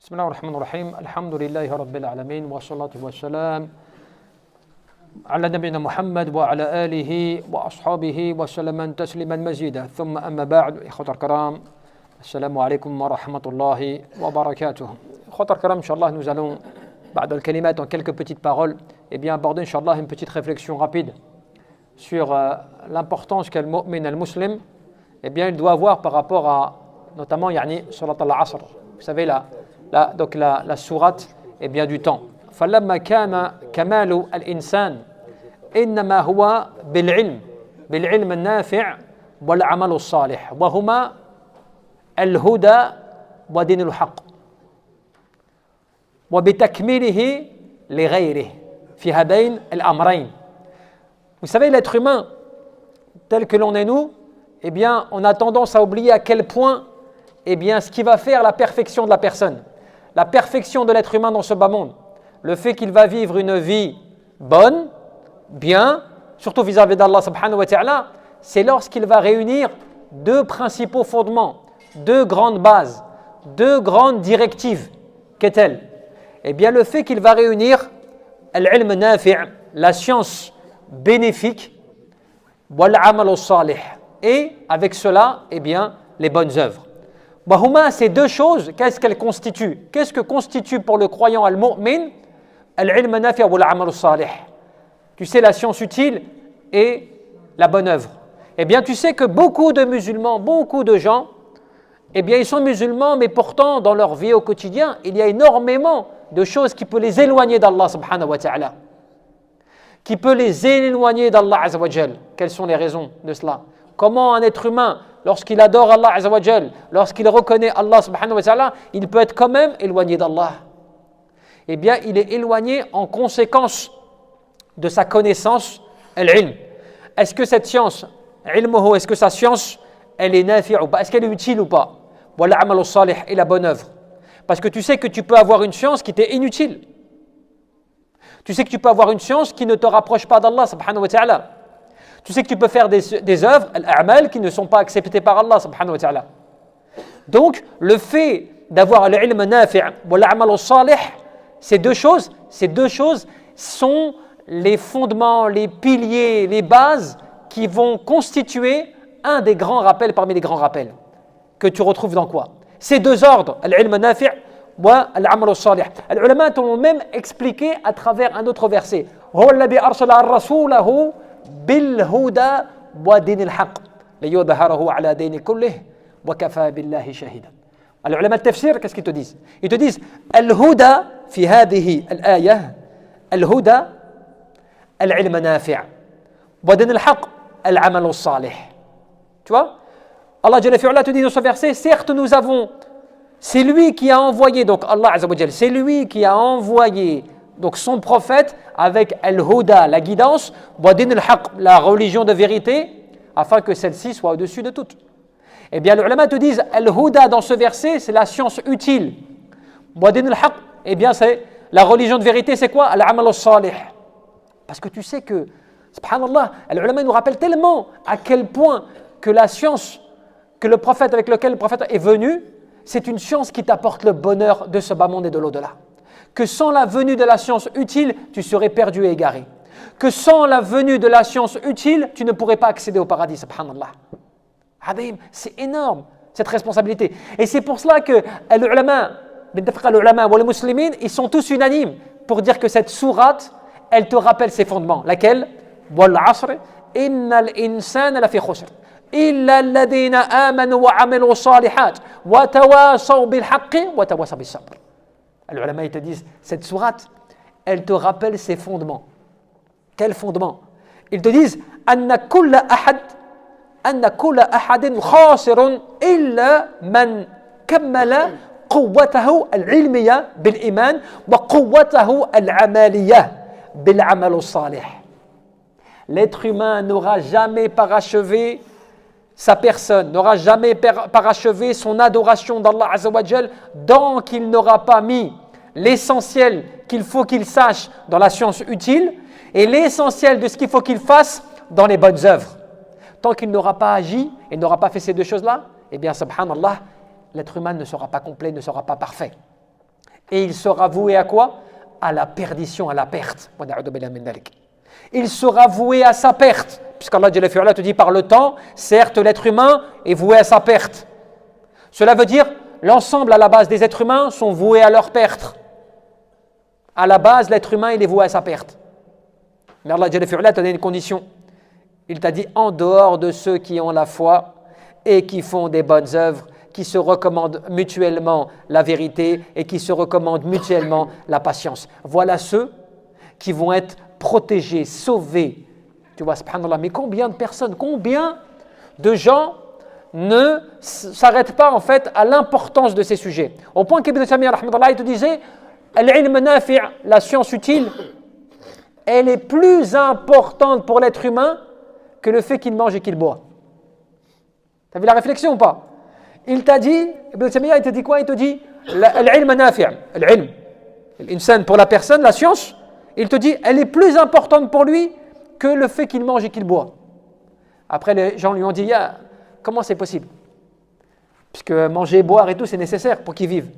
بسم الله الرحمن الرحيم الحمد لله رب العالمين والصلاة والسلام على نبينا محمد وعلى آله وأصحابه وسلم تسليما مزيدا ثم أما بعد إخوة الكرام السلام عليكم ورحمة الله وبركاته إخوة الكرام إن شاء الله nous allons بعد الكلمات en quelques petites paroles bien aborder إن شاء الله une petite réflexion rapide sur l'importance qu'a le mu'min al-muslim bien il doit avoir par rapport à notamment يعني صلاة العصر vous savez la sourate bien du temps فلما كان كمال الإنسان إنما هو بالعلم النافع والعمل الصالح وهما الهدى ودين الحق وبتكميله لغيره في هذين الأمرين. Vous savez, l'être humain tel que l'on est nous, bien on a tendance à oublier à quel point bien ce qui va faire la perfection de la personne, la perfection de l'être humain dans ce bas monde, le fait qu'il va vivre une vie bonne, bien, surtout vis-à-vis d'Allah subhanahu wa ta'ala, c'est lorsqu'il va réunir deux principaux fondements, deux grandes bases, deux grandes directives. Qu'est-elle? Eh bien le fait qu'il va réunir al-ilm nafi', la science bénéfique, wal-amal salih, et avec cela, eh bien, les bonnes œuvres. Bahuma, ces deux choses, qu'est-ce qu'elles constituent? Qu'est-ce que constitue pour le croyant al-mu'min al-ilm nafi' wal-amal salih? Tu sais, la science utile et la bonne œuvre. Eh bien, tu sais que beaucoup de musulmans, beaucoup de gens, eh bien, ils sont musulmans, mais pourtant, dans leur vie au quotidien, il y a énormément de choses qui peuvent les éloigner d'Allah subhanahu wa ta'ala. Qui peut les éloigner d'Allah azza wa jal. Quelles sont les raisons de cela? Comment un être humain, lorsqu'il adore Allah azza wa jal, lorsqu'il reconnaît Allah subhanahu wa ta'ala, il peut être quand même éloigné d'Allah? Eh bien, il est éloigné en conséquence de sa connaissance, al-ilm. Est-ce que cette science, ilmuhu, est-ce que sa science, elle est nafi' ou pas? Est-ce qu'elle est utile ou pas? Wal amal salih, et la bonne œuvre. Parce que tu sais que tu peux avoir une science qui t'est inutile. Tu sais que tu peux avoir une science qui ne te rapproche pas d'Allah subhanahu wa ta'ala. Tu sais que tu peux faire des œuvres, al-a'mal, qui ne sont pas acceptées par Allah subhanahu wa ta'ala. Donc, le fait d'avoir l'ilm nafi' wal amal salih, ces deux choses sont les fondements, les piliers, les bases qui vont constituer un des grands rappels parmi les grands rappels que tu retrouves dans quoi? Ces deux ordres, al-ilm nafi' wa al-amal salih. Les ulama t'ont même expliqué à travers un autre verset. Huwa alladhi arsala rasulahu bil huda wa dinil haqq liyudhhirahu ala dini kullih wa kafa billahi shahidan. Les ulama de tafsir, qu'est-ce qu'ils te disent? Ils te disent al-huda fi hadhihi al-ayah, al-huda al-ilm nafi' wa din al-haqq al-amal salih. Tu vois? Allah Jalla fi'ala te dit dans ce verset, certes nous avons, c'est lui qui a envoyé, donc Allah Azza wa Jalla, c'est lui qui a envoyé donc son prophète avec al-huda, la guidance, wa din al-haqq, la religion de vérité, afin que celle-ci soit au-dessus de toutes. Eh bien les ulama te disent, al-huda dans ce verset, c'est la science utile. Wa din al-haqq, eh bien c'est la religion de vérité, c'est quoi? Al-amal salih. Parce que tu sais que, subhanallah, les ulama nous rappellent tellement à quel point que la science que le prophète avec lequel le prophète est venu, c'est une science qui t'apporte le bonheur de ce bas monde et de l'au-delà. Que sans la venue de la science utile, tu serais perdu et égaré. Que sans la venue de la science utile, tu ne pourrais pas accéder au paradis, subhanallah. Hadim, c'est énorme, cette responsabilité. Et c'est pour cela que les ulama, les musulmans, ils sont tous unanimes pour dire que cette sourate, elle te rappelle ses fondements. Laquelle? Wal asr, innal insana lafi khusr. إلا الذين آمنوا وعملوا الصالحات وتواصوا بالحق وتواصوا بالصبر. Les ulama ils te disent cette sourate elle te rappelle ses fondements. Quels fondements? Ils te disent أن كل أحد خاسر إلا من كمل قوته العلمية بالإيمان وقوته العملية بالعمل الصالح. L'être humain n'aura jamais parachevé sa personne, n'aura jamais parachevé son adoration d'Allah Azza wa Jal tant qu'il n'aura pas mis l'essentiel qu'il faut qu'il sache dans la science utile et l'essentiel de ce qu'il faut qu'il fasse dans les bonnes œuvres. Tant qu'il n'aura pas agi et n'aura pas fait ces deux choses-là, eh bien, subhanallah, l'être humain ne sera pas complet, ne sera pas parfait. Et il sera voué à quoi? À la perdition, à la perte. Il sera voué à sa perte. Puisqu'Allah te dit par le temps, certes l'être humain est voué à sa perte. Cela veut dire l'ensemble à la base des êtres humains sont voués à leur perte. À la base, l'être humain il est voué à sa perte. Mais Allah t'a donné une condition. Il t'a dit en dehors de ceux qui ont la foi et qui font des bonnes œuvres, qui se recommandent mutuellement la vérité et qui se recommandent mutuellement la patience. Voilà ceux qui vont être protégés, sauvés. Tu vois, subhanallah, mais combien de personnes, combien de gens ne s'arrêtent pas en fait à l'importance de ces sujets. Au point qu'Ibn Taymiyyah il te disait al-ilm nafi', la science utile, elle est plus importante pour l'être humain que le fait qu'il mange et qu'il boit. Tu as vu la réflexion ou pas? Il t'a dit, Ibn Taymiyyah il te dit quoi? Il te dit al-ilm nafi', al-ilm, l'insan pour la personne, la science, il te dit elle est plus importante pour lui que le fait qu'il mange et qu'il boit. Après les gens lui ont dit comment c'est possible? Puisque manger, boire et tout, c'est nécessaire pour qu'ils vivent.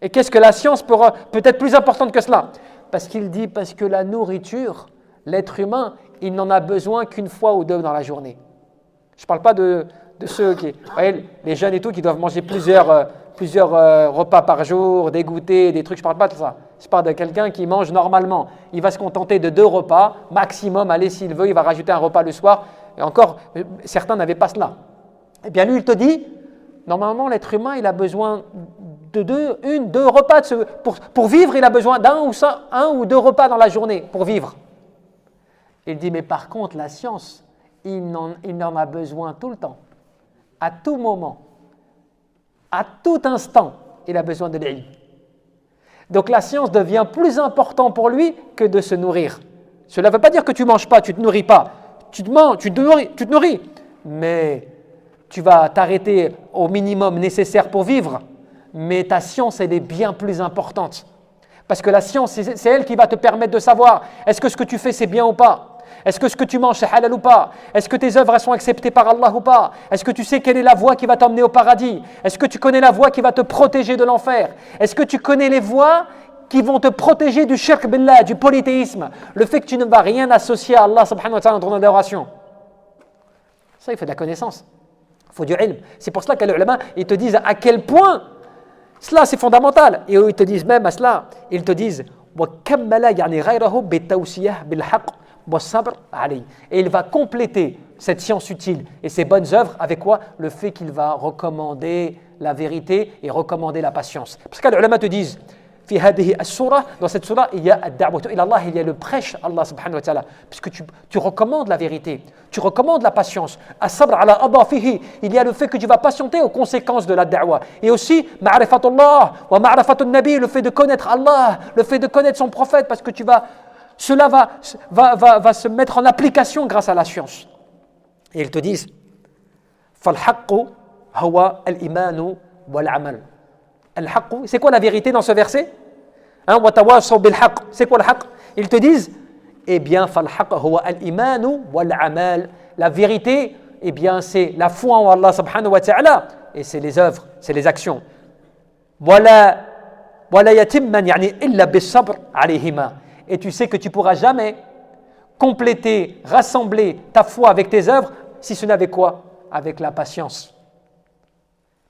Et qu'est-ce que la science peut être plus importante que cela? Parce qu'il dit, parce que la nourriture, l'être humain, il n'en a besoin qu'une fois ou deux dans la journée. Je ne parle pas de ceux qui, vous voyez, les jeunes et tout, qui doivent manger plusieurs repas par jour, des goûters, des trucs, je ne parle pas de ça. Je parle de quelqu'un qui mange normalement. Il va se contenter de 2 repas, maximum, allez s'il veut, il va rajouter un repas le soir. Et encore, certains n'avaient pas cela. Eh bien lui, il te dit, normalement, l'être humain, il a besoin de 2 repas. Pour vivre, il a besoin un ou 2 repas dans la journée pour vivre. Il dit, mais par contre, la science, il en a besoin tout le temps, à tout moment, à tout instant, il a besoin de l'ilm. Donc la science devient plus importante pour lui que de se nourrir. Cela ne veut pas dire que tu ne manges pas, tu ne te nourris pas. Tu te nourris, mais tu vas t'arrêter au minimum nécessaire pour vivre. Mais ta science, elle est bien plus importante. Parce que la science, c'est elle qui va te permettre de savoir est-ce que ce que tu fais, c'est bien ou pas? Est-ce que ce que tu manges, c'est halal ou pas? Est-ce que tes œuvres elles sont acceptées par Allah ou pas? Est-ce que tu sais quelle est la voie qui va t'emmener au paradis? Est-ce que tu connais la voie qui va te protéger de l'enfer? Est-ce que tu connais les voies qui vont te protéger du shirk billah, du polythéisme? Le fait que tu ne vas rien associer à Allah subhanahu wa ta'ala dans ton adoration. Ça, il faut de la connaissance. Il faut du ilm. C'est pour cela que les ulama, ils te disent à quel point cela c'est fondamental. Et eux, ils te disent même à cela, ils te disent وَكَمَّلَ يعني غَيْرَهُ بِالتَّوْسِيَةِ بِالْحَقِّ وَالصَّبْرِ عَلَيْهِ. Et il va compléter cette science utile et ces bonnes œuvres avec quoi? Le fait qu'il va recommander la vérité et recommander la patience. Parce que les ulama te disent في هذه السورة, dans cette surah, il y a الدعوة إلى الله, il y a le prêche Allah subhanahu wa ta'ala, puisque tu recommandes la vérité, tu recommandes la patience. الصبر على أضافه, il y a le fait que tu vas patienter aux conséquences de la da'wah. Et aussi, معرفة الله ومعرفة النبي, le fait de connaître Allah, le fait de connaître son prophète, parce que cela va se mettre en application grâce à la science. Et ils te disent فالحق هو الإيمان والعمل. C'est quoi la vérité dans ce verset? C'est quoi le haqq? Ils te disent, eh bien, la vérité, eh bien, c'est la foi en Allah subhanahu wa ta'ala, et c'est les œuvres, c'est les actions. Et tu sais que tu ne pourras jamais compléter, rassembler ta foi avec tes œuvres, si ce n'est avec quoi? Avec la patience.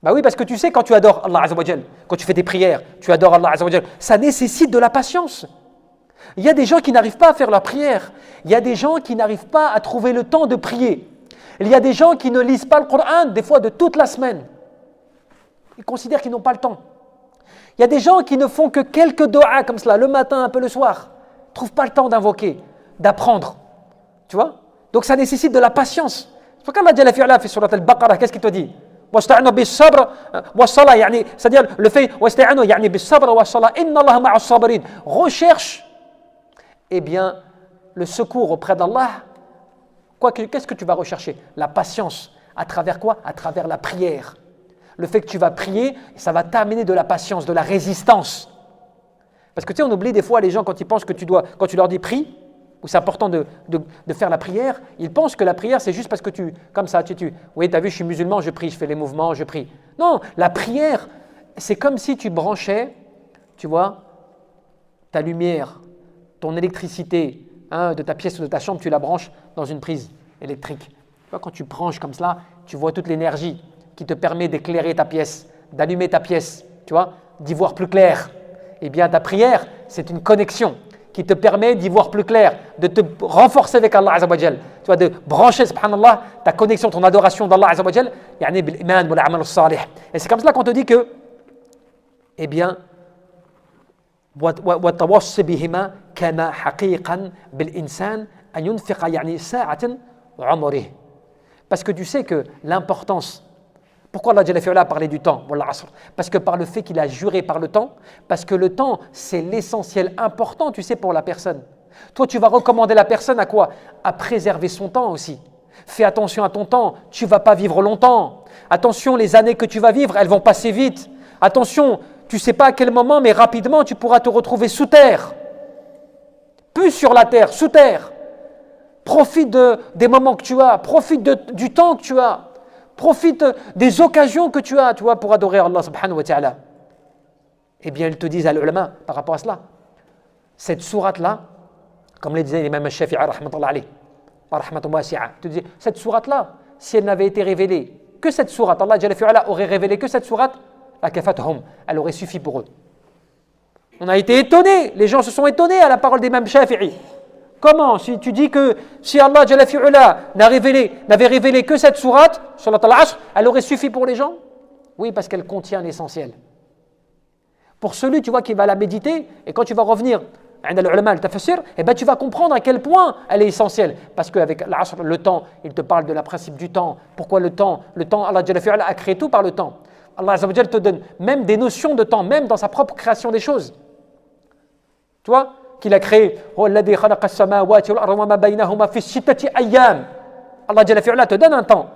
Bah oui, parce que tu sais, quand tu adores Allah Azza wa Jal, quand tu fais des prières, tu adores Allah Azza wa Jal, ça nécessite de la patience. Il y a des gens qui n'arrivent pas à faire la prière. Il y a des gens qui n'arrivent pas à trouver le temps de prier. Il y a des gens qui ne lisent pas le Coran, des fois de toute la semaine. Ils considèrent qu'ils n'ont pas le temps. Il y a des gens qui ne font que quelques doigts comme cela, le matin, un peu le soir. Ils ne trouvent pas le temps d'invoquer, d'apprendre. Tu vois? Donc ça nécessite de la patience. C'est pourquoi Allah Jalla fi'ala fait surat al-Baqarah, qu'est-ce qu'il te dit? واستعينوا بالصبر والصلاة, يعني c'est-à-dire le fait واستعينوا يعني بالصبر والصلاة إن الله مع الصابرين. Recherche, eh bien, le secours auprès d'Allah. Qu'est-ce que tu vas rechercher? La patience. À travers quoi? À travers la prière. Le fait que tu vas prier, ça va t'amener de la patience, de la résistance. Parce que tu sais, on oublie des fois les gens quand ils pensent que quand tu leur dis prie, où c'est important de faire la prière, ils pensent que la prière c'est juste parce que oui, tu as vu, je suis musulman, je prie, je fais les mouvements, je prie. Non, la prière, c'est comme si tu branchais tu vois, ta lumière, ton électricité de ta pièce ou de ta chambre, tu la branches dans une prise électrique. Tu vois, quand tu branches comme cela, tu vois toute l'énergie qui te permet d'éclairer ta pièce, d'allumer ta pièce, tu vois, d'y voir plus clair. Eh bien, ta prière, c'est une connexion qui te permet d'y voir plus clair, de te renforcer avec Allah Azza wa Jal. Tu vois, de brancher, subhanallah, ta connexion, ton adoration d'Allah Azza wa Jal, yani bil iman wal amal salih. Et c'est comme cela qu'on te dit que, eh bien, وَالتَّوَصِّ بِهِمَا كَمَا حَقِيقًا بِالْإِنسَانِ أَنْ يُنْفِقَ يعني ساعة عمره. Parce que tu sais que l'importance, pourquoi Allah Jalla fi'ala a parlé du temps, parce que par le fait qu'il a juré par le temps, parce que le temps c'est l'essentiel important, tu sais, pour la personne. Toi tu vas recommander la personne à quoi? À préserver son temps aussi. Fais attention à ton temps, tu ne vas pas vivre longtemps. Attention, les années que tu vas vivre, elles vont passer vite. Attention, tu ne sais pas à quel moment, mais rapidement, tu pourras te retrouver sous terre. Plus sur la terre, sous terre. Profite des moments que tu as, profite du temps que tu as, profite des occasions que tu as, tu vois, pour adorer Allah subhanahu wa ta'ala. Eh bien, ils te disent à l'ulama par rapport à cela. Cette sourate-là, comme le disait l'imam al-Shafi'i, rahmatullah alayh, te disait, cette sourate-là, si elle n'avait été révélée, que cette sourate, Allah Jalla fi'ala aurait révélé que cette sourate, la kafathum, elle aurait suffi pour eux. On a été étonnés, les gens se sont étonnés à la parole d'imam Shafi'i. Comment? Si tu dis que si Allah Jalla fi'ala n'avait révélé que cette sourate, Surat al-Asr, elle aurait suffi pour les gens? Oui, parce qu'elle contient l'essentiel. Pour celui, tu vois, qui va la méditer, et quand tu vas revenir eh ben, tu vas comprendre à quel point elle est essentielle. Parce qu'avec l'Asr, le temps, il te parle de la principe du temps. Pourquoi le temps? Le temps, Allah Jalla fi'ala a créé tout par le temps. Allah Azza wa Jalla te donne même des notions de temps, même dans sa propre création des choses. Tu vois, qu'il a créé Allah Jalla fi'ala te donne un temps,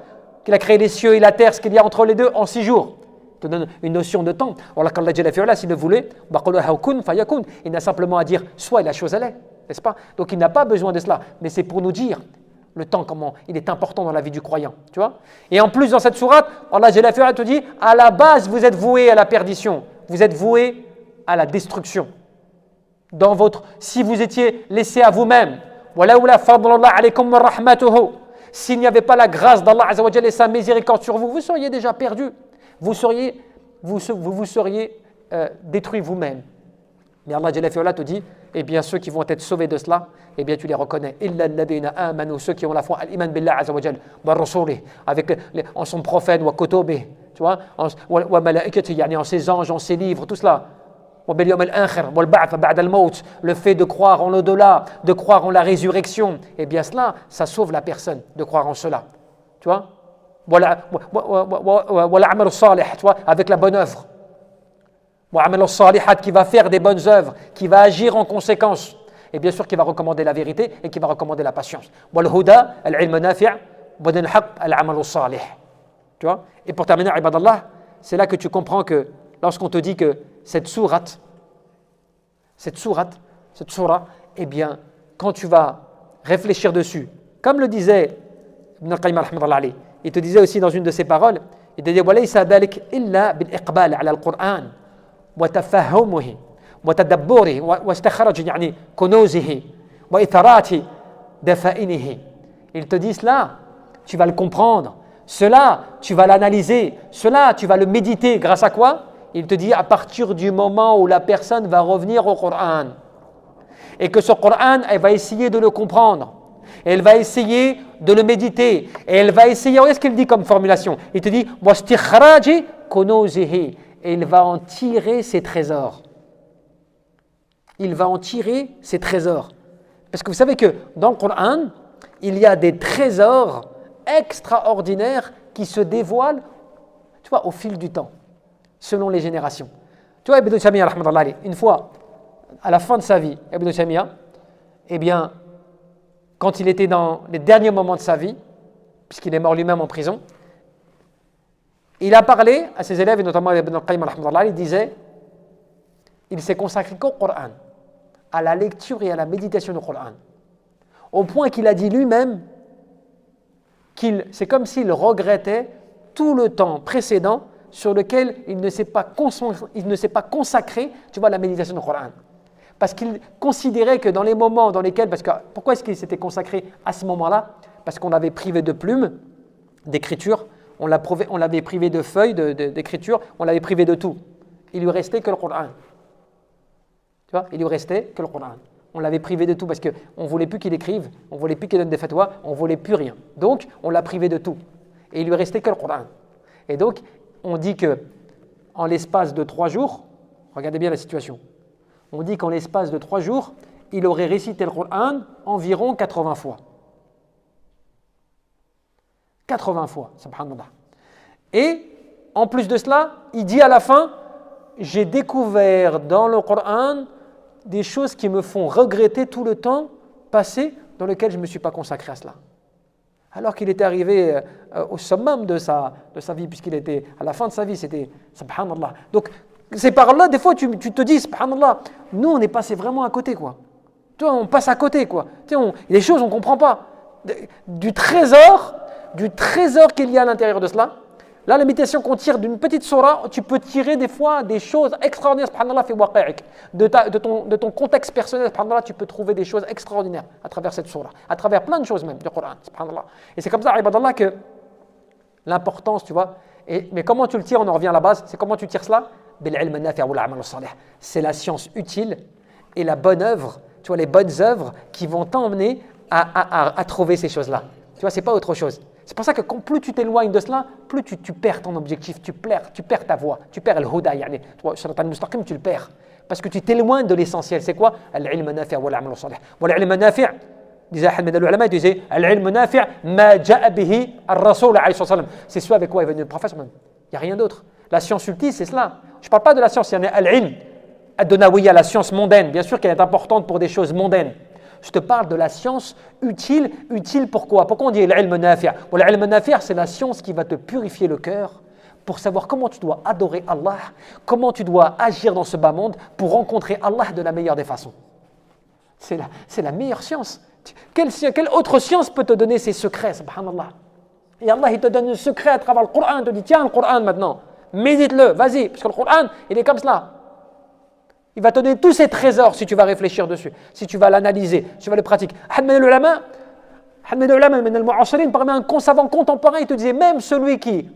qu'il a créé les cieux et la terre, ce qu'il y a entre les deux en 6 jours. Il te donne une notion de temps. Allah Jalla fi'ala, s'il le voulait, il n'a simplement à dire soit et la chose elle est, n'est-ce pas? Donc il n'a pas besoin de cela, mais c'est pour nous dire le temps, comment il est important dans la vie du croyant, tu vois. Et en plus dans cette sourate, Allah Jalla fi'ala te dit, à la base vous êtes voués à la perdition, vous êtes voués à la destruction. Si vous étiez laissé à vous-même, s'il n'y avait pas la grâce d'Allah Azza wa Jalla et sa miséricorde sur vous, vous seriez déjà perdu, vous vous seriez détruit vous-même. Mais Allah Jalla fi'ala te dit, eh bien ceux qui vont être sauvés de cela, eh bien tu les reconnais. Illa alladhina amanu, ceux qui ont la foi, al-iman billah azza wa jal, wa rasulih, en son prophète, wa kutubih, tu vois, wa malaikati, yani en ses anges, en ses livres, tout cela. Wa bil yawm al-akhir, wal ba'th ba'da al-maut, le fait de croire en l'au-delà, de croire en la résurrection, eh bien cela, ça sauve la personne de croire en cela. Tu vois? Wal amal salih, tu vois, avec la bonne œuvre. Qui va faire des bonnes œuvres, qui va agir en conséquence, et bien sûr qui va recommander la vérité et qui va recommander la patience. Tu vois? Et pour terminer, ibadallah, c'est là que tu comprends que lorsqu'on te dit que cette sourate, eh bien, quand tu vas réfléchir dessus, comme le disait Ibn al-Qayyim rahmatullah alayh, il te disait aussi dans une de ses paroles, il te disait وَلَيْسَ ذَلِكَ إِلَّا بِالْإِقْبَالِ عَلَى الْقُرْآنِ وتفهمه وتدبره واستخراج يعني كنوزه وإثارات دفائنه. Il te dit cela, tu vas le comprendre, cela, tu vas l'analyser, cela, tu vas le méditer grâce à quoi? Il te dit à partir du moment où la personne va revenir au Coran et que ce Coran, elle va essayer de le comprendre, elle va essayer de le méditer et elle va essayer, qu'est-ce qu'il dit comme formulation? Il te dit واستخراج كنوزه, et il va en tirer ses trésors. Il va en tirer ses trésors. Parce que vous savez que dans le Coran, il y a des trésors extraordinaires qui se dévoilent, tu vois, au fil du temps, selon les générations. Tu vois, Ibn Taymiyyah, rahmatullah, une fois, à la fin de sa vie, Ibn Taymiyyah, eh bien, quand il était dans les derniers moments de sa vie, puisqu'il est mort lui-même en prison, il a parlé à ses élèves, et notamment Ibn al-Qayyim, il disait, il s'est consacré qu'au Coran, à la lecture et à la méditation du Coran, au point qu'il a dit lui-même c'est comme s'il regrettait tout le temps précédent sur lequel il ne s'est pas consacré, tu vois, à la méditation du Coran. Parce qu'il considérait que dans les moments dans lesquels, pourquoi est-ce qu'il s'était consacré à ce moment-là? Parce qu'on l'avait privé de plumes, d'écriture, on l'avait privé de feuilles d'écriture, on l'avait privé de tout. Il lui restait que le Coran. Tu vois, il lui restait que le Coran. On l'avait privé de tout parce qu'on ne voulait plus qu'il écrive, on ne voulait plus qu'il donne des fatwas, on ne voulait plus rien. Donc, on l'a privé de tout. Et il lui restait que le Coran. Et donc, on dit qu'en l'espace de 3 jours, regardez bien la situation, on dit qu'en l'espace de 3 jours, il aurait récité le Coran environ 80 fois. 80 fois, subhanallah. Et en plus de cela, il dit à la fin, j'ai découvert dans le Coran des choses qui me font regretter tout le temps passé dans lequel je ne me suis pas consacré à cela. Alors qu'il était arrivé au summum de sa vie, puisqu'il était à la fin de sa vie, c'était subhanallah. Donc, ces paroles-là, des fois, tu te dis, subhanallah, nous, on est passé vraiment à côté, quoi. Tu vois, on passe à côté, quoi. Tu sais, il y a des choses, on ne comprend pas. Du trésor qu'il y a à l'intérieur de cela. Là, la méditation qu'on tire d'une petite sourate, tu peux tirer des fois des choses extraordinaires, subhanallah, fi waqi'ik. De ton contexte personnel, subhanallah, tu peux trouver des choses extraordinaires à travers cette sourate, à travers plein de choses même du Coran, subhanallah. Et c'est comme ça, ibadallah, que l'importance, tu vois, mais comment tu le tires, on en revient à la base, c'est comment tu tires cela? Bil-ilm an-nafi' wal 'amal as-salih. C'est la science utile et la bonne œuvre, tu vois, les bonnes œuvres qui vont t'emmener à trouver ces choses-là. Tu vois, c'est pas autre chose. C'est pour ça que plus tu t'éloignes de cela, plus tu perds ton objectif, tu perds ta voie, tu perds le huda, yani. Tu vois, sur le mustaqim, tu le perds. Parce que tu t'éloignes de l'essentiel. C'est quoi? Al-ilm nafi' wal 'amal salih. Wal-ilm nafi', disait Ahmed al-ulama, il disait al-ilm nafi' ma ja'a bihi ar-rasul alayhi sallam. C'est ce avec quoi est venu le prophète. Il n'y a rien d'autre. La science ultime, c'est cela. Je ne parle pas de la science, il y en a al-ilm, ad-dunawiya, la science mondaine. Bien sûr qu'elle est importante pour des choses mondaines. Je te parle de la science utile. Utile pourquoi? Pourquoi on dit l'ilm nafi'? L'ilm nafi', c'est la science qui va te purifier le cœur pour savoir comment tu dois adorer Allah, comment tu dois agir dans ce bas monde pour rencontrer Allah de la meilleure des façons. C'est la meilleure science. Quelle autre science peut te donner ces secrets, subhanallah? Et Allah, il te donne un secret à travers le Coran. Il te dit, tiens, le Coran maintenant, médite-le, vas-y, parce que le Coran, il est comme cela. Il va te donner tous ces trésors si tu vas réfléchir dessus, si tu vas l'analyser, si tu vas le pratiquer. Ahmed al-ulama, parmi un savant contemporain, il te disait même celui qui,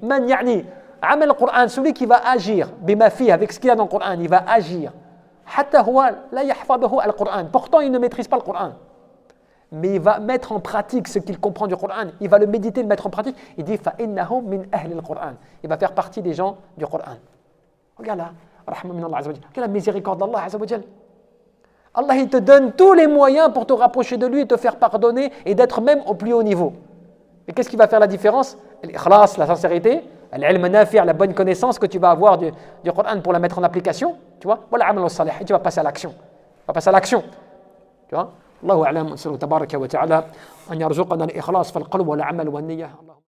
amal al-Qur'an, celui qui va agir, bimafi, avec ce qu'il y a dans le Coran, il va agir. Pourtant, il ne maîtrise pas le Coran. Mais il va mettre en pratique ce qu'il comprend du Coran. Il va le méditer, le mettre en pratique. Il dit فَإِنَّهُ مِنْ أَهْلِ الْقُرْآنِ. Il va faire partie des gens du Coran. Regarde là. Quelle la miséricorde d'Allah Azza wa Jal. Allah, il te donne tous les moyens pour te rapprocher de lui et te faire pardonner et d'être même au plus haut niveau. Et qu'est-ce qui va faire la différence? L'ikhlas, la sincérité, l'ilm nafi', la bonne connaissance que tu vas avoir du Coran pour la mettre en application, tu vois, wal amal salih, et tu vas passer à l'action. Tu vas passer à l'action. Tu vois? الله أعلم. نسأله تبارك وتعالى أن يرزقنا الإخلاص في القلب والعمل والنية.